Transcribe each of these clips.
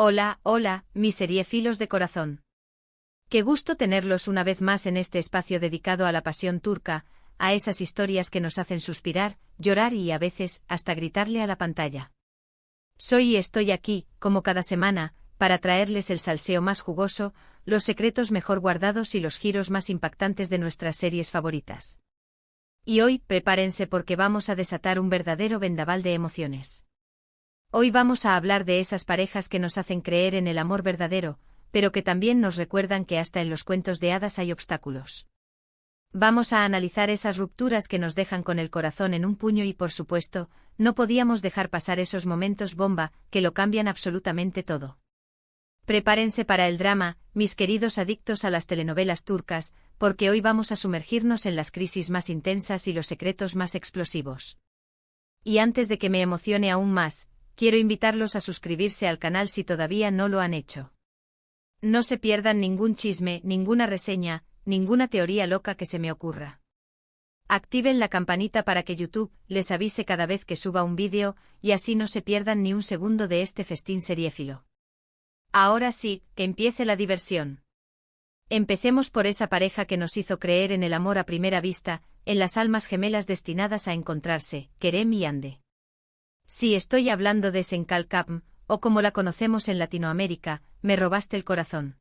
Hola, hola, mis seriéfilos de corazón. Qué gusto tenerlos una vez más en este espacio dedicado a la pasión turca, a esas historias que nos hacen suspirar, llorar y a veces hasta gritarle a la pantalla. Soy y estoy aquí, como cada semana, para traerles el salseo más jugoso, los secretos mejor guardados y los giros más impactantes de nuestras series favoritas. Y hoy, prepárense porque vamos a desatar un verdadero vendaval de emociones. Hoy vamos a hablar de esas parejas que nos hacen creer en el amor verdadero, pero que también nos recuerdan que hasta en los cuentos de hadas hay obstáculos. Vamos a analizar esas rupturas que nos dejan con el corazón en un puño y, por supuesto, no podíamos dejar pasar esos momentos bomba que lo cambian absolutamente todo. Prepárense para el drama, mis queridos adictos a las telenovelas turcas, porque hoy vamos a sumergirnos en las crisis más intensas y los secretos más explosivos. Y antes de que me emocione aún más, quiero invitarlos a suscribirse al canal si todavía no lo han hecho. No se pierdan ningún chisme, ninguna reseña, ninguna teoría loca que se me ocurra. Activen la campanita para que YouTube les avise cada vez que suba un vídeo, y así no se pierdan ni un segundo de este festín seriéfilo. Ahora sí, que empiece la diversión. Empecemos por esa pareja que nos hizo creer en el amor a primera vista, en las almas gemelas destinadas a encontrarse, Kerem y Hande. Sí, estoy hablando de Senkal Kapm, o como la conocemos en Latinoamérica, Me robaste el corazón.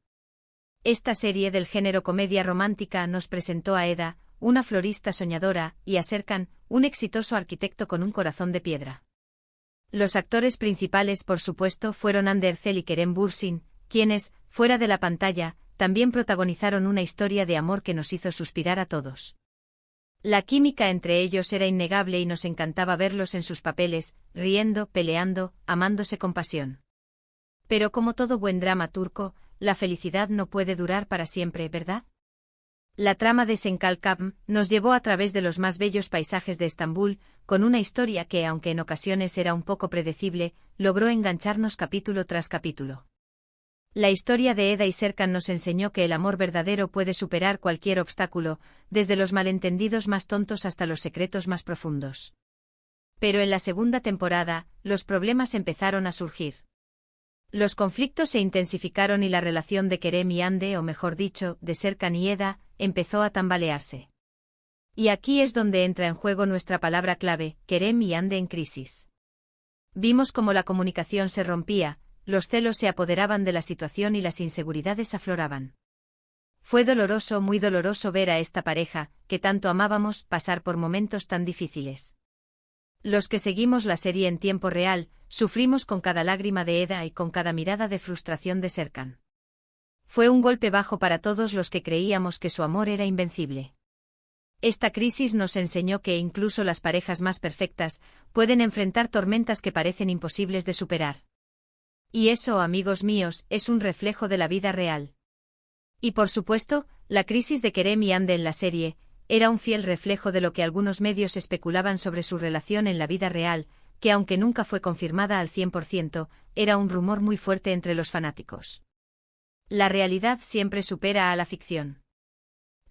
Esta serie del género comedia romántica nos presentó a Eda, una florista soñadora, y a Serkan, un exitoso arquitecto con un corazón de piedra. Los actores principales, por supuesto, fueron Hande Erçel y Kerem Bürsin, quienes, fuera de la pantalla, también protagonizaron una historia de amor que nos hizo suspirar a todos. La química entre ellos era innegable y nos encantaba verlos en sus papeles, riendo, peleando, amándose con pasión. Pero como todo buen drama turco, la felicidad no puede durar para siempre, ¿verdad? La trama de Senkal Kapm nos llevó a través de los más bellos paisajes de Estambul, con una historia que, aunque en ocasiones era un poco predecible, logró engancharnos capítulo tras capítulo. La historia de Eda y Serkan nos enseñó que el amor verdadero puede superar cualquier obstáculo, desde los malentendidos más tontos hasta los secretos más profundos. Pero en la segunda temporada, los problemas empezaron a surgir. Los conflictos se intensificaron y la relación de Kerem y Hande, o mejor dicho, de Serkan y Eda, empezó a tambalearse. Y aquí es donde entra en juego nuestra palabra clave, Kerem y Hande en crisis. Vimos cómo la comunicación se rompía, los celos se apoderaban de la situación y las inseguridades afloraban. Fue doloroso, muy doloroso ver a esta pareja, que tanto amábamos, pasar por momentos tan difíciles. Los que seguimos la serie en tiempo real, sufrimos con cada lágrima de Eda y con cada mirada de frustración de Serkan. Fue un golpe bajo para todos los que creíamos que su amor era invencible. Esta crisis nos enseñó que incluso las parejas más perfectas pueden enfrentar tormentas que parecen imposibles de superar. Y eso, amigos míos, es un reflejo de la vida real. Y por supuesto, la crisis de Kerem y Hande en la serie era un fiel reflejo de lo que algunos medios especulaban sobre su relación en la vida real, que aunque nunca fue confirmada al 100%, era un rumor muy fuerte entre los fanáticos. La realidad siempre supera a la ficción.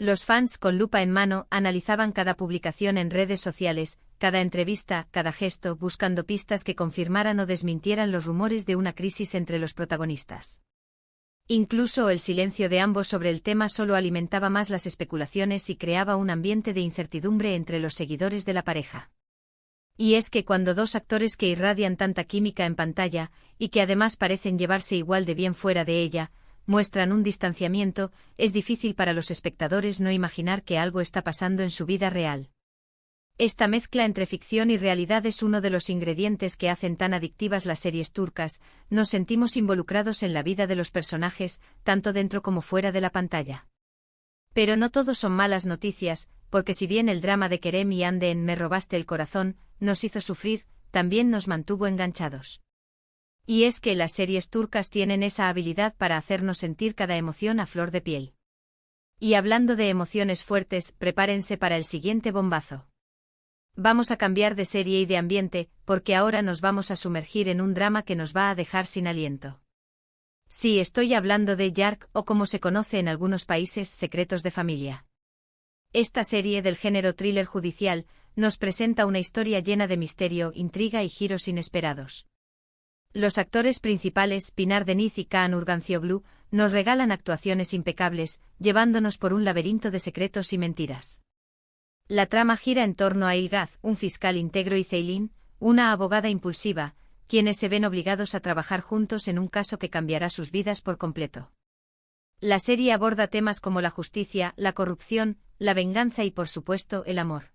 Los fans, con lupa en mano, analizaban cada publicación en redes sociales, cada entrevista, cada gesto, buscando pistas que confirmaran o desmintieran los rumores de una crisis entre los protagonistas. Incluso el silencio de ambos sobre el tema solo alimentaba más las especulaciones y creaba un ambiente de incertidumbre entre los seguidores de la pareja. Y es que cuando dos actores que irradian tanta química en pantalla, y que además parecen llevarse igual de bien fuera de ella, muestran un distanciamiento, es difícil para los espectadores no imaginar que algo está pasando en su vida real. Esta mezcla entre ficción y realidad es uno de los ingredientes que hacen tan adictivas las series turcas, nos sentimos involucrados en la vida de los personajes, tanto dentro como fuera de la pantalla. Pero no todo son malas noticias, porque si bien el drama de Kerem y Hande en Me robaste el corazón nos hizo sufrir, también nos mantuvo enganchados. Y es que las series turcas tienen esa habilidad para hacernos sentir cada emoción a flor de piel. Y hablando de emociones fuertes, prepárense para el siguiente bombazo. Vamos a cambiar de serie y de ambiente, porque ahora nos vamos a sumergir en un drama que nos va a dejar sin aliento. Sí, estoy hablando de Yark, o como se conoce en algunos países, Secretos de Familia. Esta serie del género thriller judicial nos presenta una historia llena de misterio, intriga y giros inesperados. Los actores principales, Pinar Deniz y Kaan Urgancioglu, nos regalan actuaciones impecables, llevándonos por un laberinto de secretos y mentiras. La trama gira en torno a Ilgaz, un fiscal íntegro, y Ceylin, una abogada impulsiva, quienes se ven obligados a trabajar juntos en un caso que cambiará sus vidas por completo. La serie aborda temas como la justicia, la corrupción, la venganza y, por supuesto, el amor.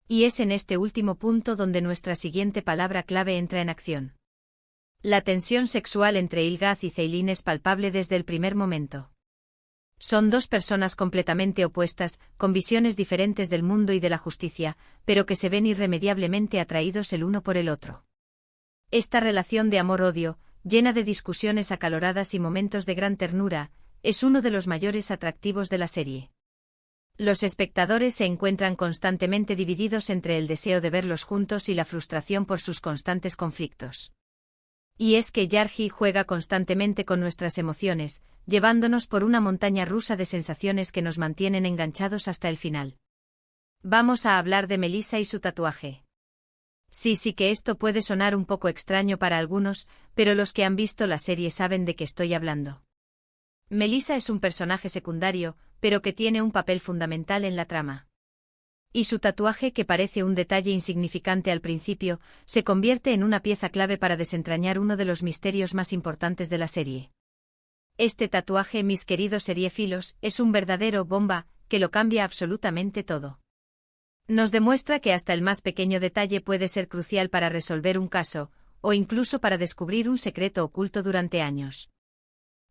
Y es en este último punto donde nuestra siguiente palabra clave entra en acción. La tensión sexual entre Ilgaz y Ceylin es palpable desde el primer momento. Son dos personas completamente opuestas, con visiones diferentes del mundo y de la justicia, pero que se ven irremediablemente atraídos el uno por el otro. Esta relación de amor-odio, llena de discusiones acaloradas y momentos de gran ternura, es uno de los mayores atractivos de la serie. Los espectadores se encuentran constantemente divididos entre el deseo de verlos juntos y la frustración por sus constantes conflictos. Y es que Yargi juega constantemente con nuestras emociones, llevándonos por una montaña rusa de sensaciones que nos mantienen enganchados hasta el final. Vamos a hablar de Melissa y su tatuaje. Sí que esto puede sonar un poco extraño para algunos, pero los que han visto la serie saben de qué estoy hablando. Melissa es un personaje secundario, pero que tiene un papel fundamental en la trama. Y su tatuaje, que parece un detalle insignificante al principio, se convierte en una pieza clave para desentrañar uno de los misterios más importantes de la serie. Este tatuaje, mis queridos seriefilos, es un verdadero bomba, que lo cambia absolutamente todo. Nos demuestra que hasta el más pequeño detalle puede ser crucial para resolver un caso, o incluso para descubrir un secreto oculto durante años.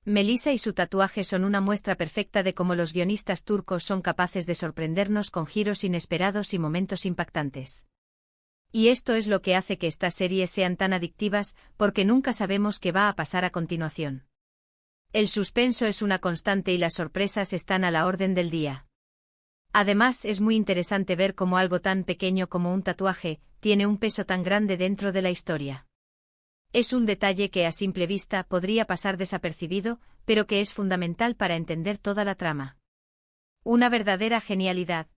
Melissa y su tatuaje son una muestra perfecta de cómo los guionistas turcos son capaces de sorprendernos con giros inesperados y momentos impactantes. Y esto es lo que hace que estas series sean tan adictivas, porque nunca sabemos qué va a pasar a continuación. El suspenso es una constante y las sorpresas están a la orden del día. Además, es muy interesante ver cómo algo tan pequeño como un tatuaje tiene un peso tan grande dentro de la historia. Es un detalle que a simple vista podría pasar desapercibido, pero que es fundamental para entender toda la trama. Una verdadera genialidad.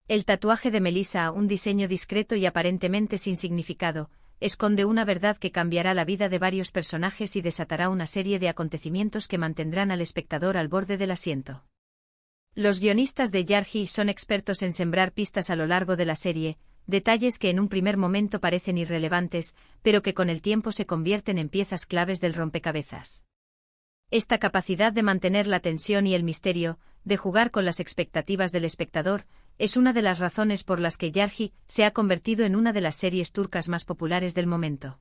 El tatuaje de Melissa, un diseño discreto y aparentemente sin significado, esconde una verdad que cambiará la vida de varios personajes y desatará una serie de acontecimientos que mantendrán al espectador al borde del asiento. Los guionistas de Yargi son expertos en sembrar pistas a lo largo de la serie, detalles que en un primer momento parecen irrelevantes, pero que con el tiempo se convierten en piezas claves del rompecabezas. Esta capacidad de mantener la tensión y el misterio, de jugar con las expectativas del espectador, es una de las razones por las que Yargi se ha convertido en una de las series turcas más populares del momento.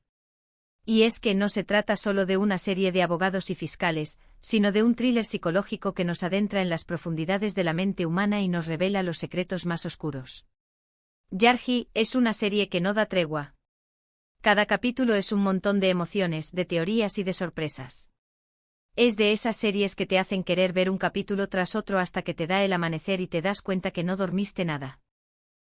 Y es que no se trata solo de una serie de abogados y fiscales, sino de un thriller psicológico que nos adentra en las profundidades de la mente humana y nos revela los secretos más oscuros. Yargi es una serie que no da tregua. Cada capítulo es un montón de emociones, de teorías y de sorpresas. Es de esas series que te hacen querer ver un capítulo tras otro hasta que te da el amanecer y te das cuenta que no dormiste nada.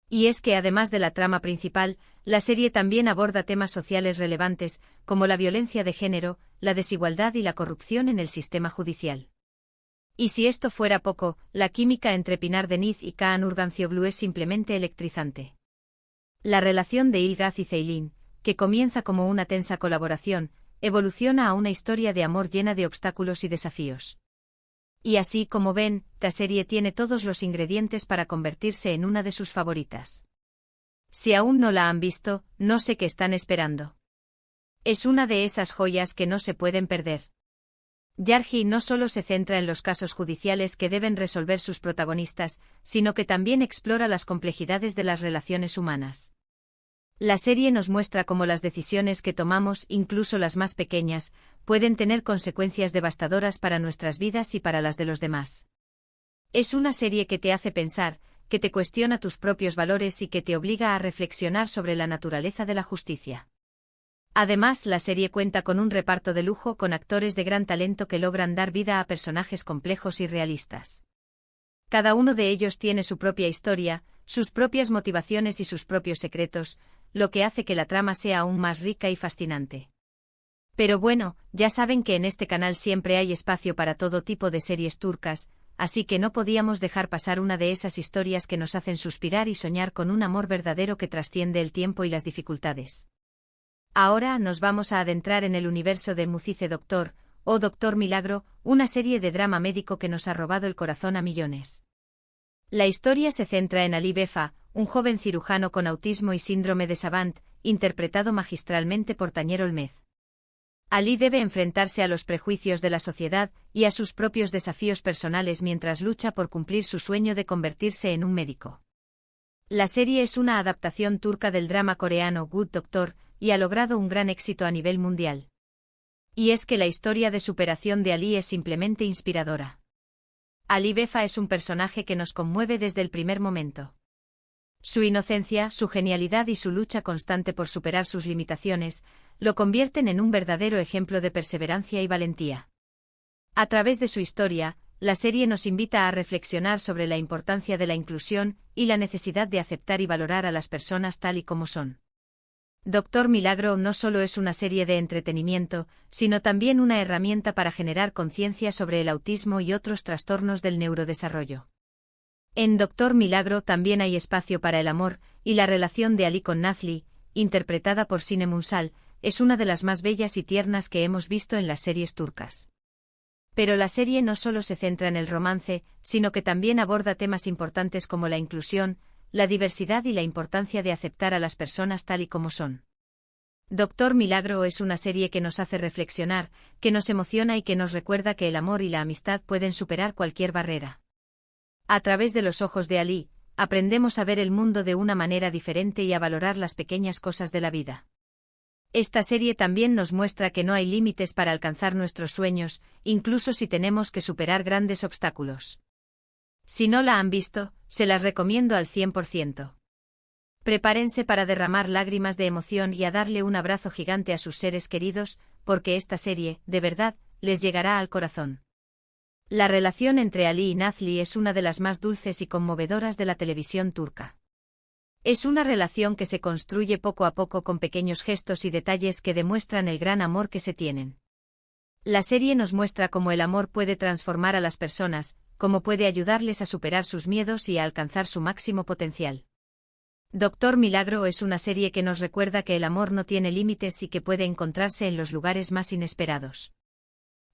Y es que además de la trama principal, la serie también aborda temas sociales relevantes, como la violencia de género, la desigualdad y la corrupción en el sistema judicial. Y si esto fuera poco, la química entre Pinar Deniz y Kaan Urgancioglu es simplemente electrizante. La relación de Ilgaz y Ceylin, que comienza como una tensa colaboración, evoluciona a una historia de amor llena de obstáculos y desafíos. Y así como ven, la serie tiene todos los ingredientes para convertirse en una de sus favoritas. Si aún no la han visto, no sé qué están esperando. Es una de esas joyas que no se pueden perder. Yargi no solo se centra en los casos judiciales que deben resolver sus protagonistas, sino que también explora las complejidades de las relaciones humanas. La serie nos muestra cómo las decisiones que tomamos, incluso las más pequeñas, pueden tener consecuencias devastadoras para nuestras vidas y para las de los demás. Es una serie que te hace pensar, que te cuestiona tus propios valores y que te obliga a reflexionar sobre la naturaleza de la justicia. Además, la serie cuenta con un reparto de lujo con actores de gran talento que logran dar vida a personajes complejos y realistas. Cada uno de ellos tiene su propia historia, sus propias motivaciones y sus propios secretos, lo que hace que la trama sea aún más rica y fascinante. Pero bueno, ya saben que en este canal siempre hay espacio para todo tipo de series turcas, así que no podíamos dejar pasar una de esas historias que nos hacen suspirar y soñar con un amor verdadero que trasciende el tiempo y las dificultades. Ahora nos vamos a adentrar en el universo de Mucize Doctor, o Doctor Milagro, una serie de drama médico que nos ha robado el corazón a millones. La historia se centra en Ali Befa, un joven cirujano con autismo y síndrome de Savant, interpretado magistralmente por Tañer Olmez. Ali debe enfrentarse a los prejuicios de la sociedad y a sus propios desafíos personales mientras lucha por cumplir su sueño de convertirse en un médico. La serie es una adaptación turca del drama coreano Good Doctor y ha logrado un gran éxito a nivel mundial. Y es que la historia de superación de Ali es simplemente inspiradora. Ali Befa es un personaje que nos conmueve desde el primer momento. Su inocencia, su genialidad y su lucha constante por superar sus limitaciones, lo convierten en un verdadero ejemplo de perseverancia y valentía. A través de su historia, la serie nos invita a reflexionar sobre la importancia de la inclusión y la necesidad de aceptar y valorar a las personas tal y como son. Doctor Milagro no solo es una serie de entretenimiento, sino también una herramienta para generar conciencia sobre el autismo y otros trastornos del neurodesarrollo. En Doctor Milagro también hay espacio para el amor, y la relación de Ali con Nazli, interpretada por Sinem Ünsal, es una de las más bellas y tiernas que hemos visto en las series turcas. Pero la serie no solo se centra en el romance, sino que también aborda temas importantes como la inclusión, la diversidad y la importancia de aceptar a las personas tal y como son. Doctor Milagro es una serie que nos hace reflexionar, que nos emociona y que nos recuerda que el amor y la amistad pueden superar cualquier barrera. A través de los ojos de Ali, aprendemos a ver el mundo de una manera diferente y a valorar las pequeñas cosas de la vida. Esta serie también nos muestra que no hay límites para alcanzar nuestros sueños, incluso si tenemos que superar grandes obstáculos. Si no la han visto, se las recomiendo al 100%. Prepárense para derramar lágrimas de emoción y a darle un abrazo gigante a sus seres queridos, porque esta serie, de verdad, les llegará al corazón. La relación entre Ali y Nazli es una de las más dulces y conmovedoras de la televisión turca. Es una relación que se construye poco a poco con pequeños gestos y detalles que demuestran el gran amor que se tienen. La serie nos muestra cómo el amor puede transformar a las personas, cómo puede ayudarles a superar sus miedos y a alcanzar su máximo potencial. Doctor Milagro es una serie que nos recuerda que el amor no tiene límites y que puede encontrarse en los lugares más inesperados.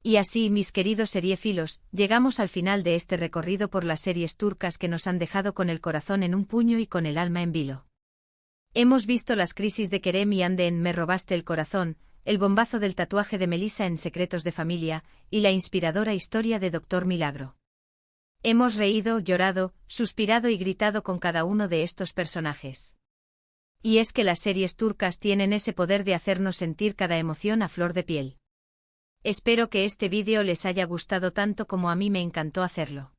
Y así, mis queridos seriéfilos, llegamos al final de este recorrido por las series turcas que nos han dejado con el corazón en un puño y con el alma en vilo. Hemos visto las crisis de Kerem y Hande en Me robaste el corazón, el bombazo del tatuaje de Melissa en Secretos de familia, y la inspiradora historia de Doctor Milagro. Hemos reído, llorado, suspirado y gritado con cada uno de estos personajes. Y es que las series turcas tienen ese poder de hacernos sentir cada emoción a flor de piel. Espero que este vídeo les haya gustado tanto como a mí me encantó hacerlo.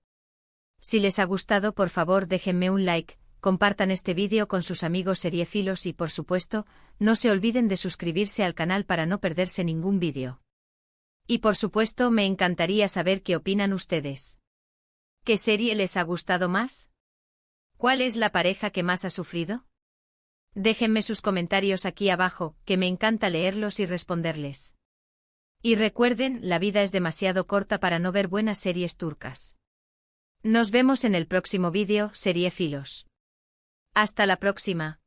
Si les ha gustado, por favor déjenme un like, compartan este vídeo con sus amigos seriéfilos y por supuesto, no se olviden de suscribirse al canal para no perderse ningún vídeo. Y por supuesto me encantaría saber qué opinan ustedes. ¿Qué serie les ha gustado más? ¿Cuál es la pareja que más ha sufrido? Déjenme sus comentarios aquí abajo, que me encanta leerlos y responderles. Y recuerden, la vida es demasiado corta para no ver buenas series turcas. Nos vemos en el próximo vídeo, seriéfilos. Hasta la próxima.